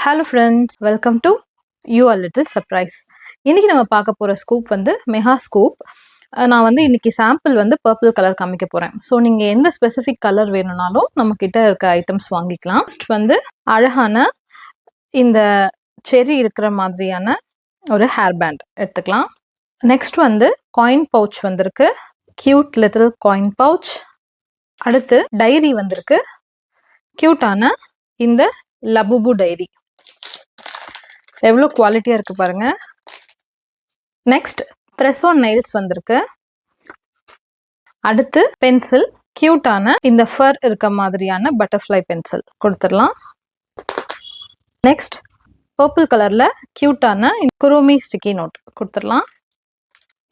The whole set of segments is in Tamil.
Hello friends, welcome to you a little surprise. இன்றைக்கி நம்ம பார்க்க போகிற ஸ்கூப் வந்து மெகா ஸ்கூப். நான் வந்து இன்றைக்கி சாம்பிள் வந்து பர்பிள் கலர் காமிக்க போகிறேன். ஸோ நீங்கள் எந்த ஸ்பெசிஃபிக் கலர் வேணும்னாலும் நம்மக்கிட்ட இருக்க ஐட்டம்ஸ் வாங்கிக்கலாம். ஃபர்ஸ்ட் வந்து அழகான இந்த செர்ரி இருக்கிற மாதிரியான ஒரு ஹேர் பேண்ட் எடுத்துக்கலாம். நெக்ஸ்ட் வந்து காயின் பவுச் வந்திருக்கு, க்யூட் லிட்டில் காயின் பவுச். அடுத்து டைரி வந்திருக்கு, க்யூட்டான இந்த லபுபு டைரி. எவ்வளோ குவாலிட்டியாக இருக்குது பாருங்கள். நெக்ஸ்ட் ப்ரெஸ் ஆன் நெயில்ஸ் வந்திருக்கு. அடுத்து பென்சில், க்யூட்டான இந்த ஃபர் இருக்க மாதிரியான பட்டர்ஃப்ளை பென்சில் கொடுத்துடலாம். நெக்ஸ்ட் பர்பிள் கலரில் க்யூட்டான குரோமி ஸ்டிக்கி நோட் கொடுத்துடலாம்.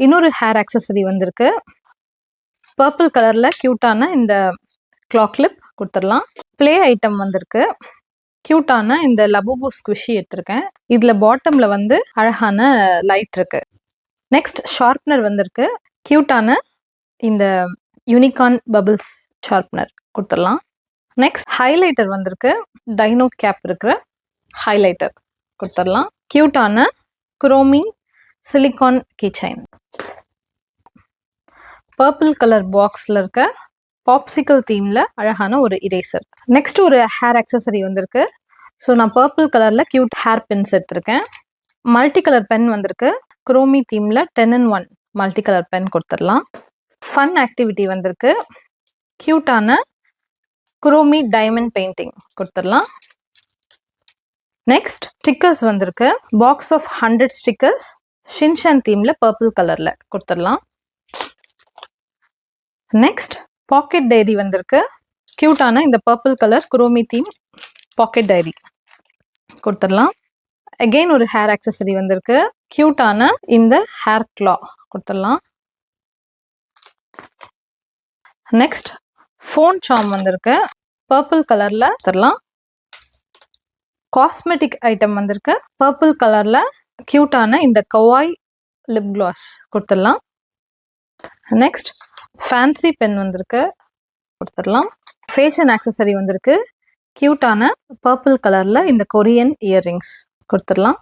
இன்னொரு ஹேர் ஆக்சசரி வந்திருக்கு. பர்பிள் கலரில் க்யூட்டான இந்த கிளாக் கிளிப் கொடுத்துடலாம். ப்ளே ஐட்டம் வந்திருக்கு. க்யூட்டான இந்த லபுபு ஸ்குஷி எடுத்திருக்கேன். இதில் பாட்டமில் வந்து அழகான லைட் இருக்கு. நெக்ஸ்ட் ஷார்ப்னர் வந்திருக்கு. க்யூட்டான இந்த யூனிகார்ன் பபிள்ஸ் ஷார்ப்னர் கொடுத்துடலாம். நெக்ஸ்ட் ஹைலைட்டர் வந்திருக்கு. டைனோ கேப் இருக்கிற ஹைலைட்டர் கொடுத்துடலாம். க்யூட்டான Kuromi silicone keychain. Purple colour பாக்ஸில் இருக்க பாப்சிக்கல் தீமில் அழகான ஒரு இரேசர். நெக்ஸ்ட் ஒரு ஹேர் ஆக்சசரி வந்திருக்கு. ஸோ நான் பர்பிள் கலரில் க்யூட் ஹேர் பென்ஸ் எடுத்திருக்கேன். மல்டி கலர் பென் வந்திருக்கு. குரோமி தீமில் 10-in-1 மல்டி கலர் பென் கொடுத்துடலாம். ஃபன் ஆக்டிவிட்டி வந்திருக்கு. க்யூட்டான குரோமி டைமண்ட் பெயிண்டிங் கொடுத்துடலாம். நெக்ஸ்ட் ஸ்டிக்கர்ஸ் வந்திருக்கு. Box of 100 stickers Shinchan தீமில் purple கலரில் கொடுத்துடலாம். நெக்ஸ்ட் பாக்கெட் டைரி வந்திருக்கு. க்யூட்டான இந்த purple colour Kuromi theme pocket diary கொடுத்துடலாம். அகெயின் ஒரு ஹேர் ஆக்சசரி வந்திருக்கு. க்யூட்டான இந்த ஹேர் கிளா கொடுத்துடலாம். நெக்ஸ்ட் ஃபோன் சார்ம் வந்திருக்கு. பர்பிள் கலரில் கொடுத்துடலாம். காஸ்மெட்டிக் ஐட்டம் வந்திருக்கு. பர்பிள் கலரில் க்யூட்டான இந்த கவாய் லிப் கிளாஸ் கொடுத்துடலாம். நெக்ஸ்ட் ஃபேன்சி பென் வந்திருக்கு, கொடுத்துடலாம். ஃபேஷன் ஆக்சசரி வந்திருக்கு. க்யூட்டான பர்பிள் கலரில் இந்த கொரியன் இயர்ரிங்ஸ் கொடுத்துடலாம்.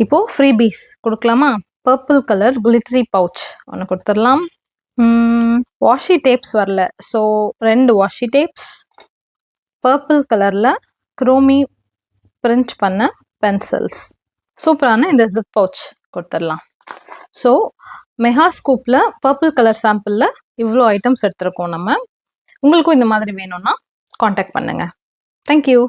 இப்போது ஃப்ரீபீஸ் கொடுக்கலாமா? பர்பிள் கலர் கிளிட்டரி பவுச் ஒன்று கொடுத்துடலாம். வாஷி டேப்ஸ் வரல, ஸோ 2 வாஷி டேப்ஸ். பர்பிள் கலரில் குரோமி பிரிண்ட் பண்ண பென்சில்ஸ். சூப்பரான இந்த ஜிப் பவுச் கொடுத்துடலாம். ஸோ மெகா ஸ்கூப்பில் பர்பிள் கலர் சாம்பிளில் இவ்வளோ ஐட்டம்ஸ் எடுத்துருக்கோம் நம்ம. உங்களுக்கும் இந்த மாதிரி வேணும்னா காண்டாக்ட் பண்ணுங்கள். தேங்க்யூ.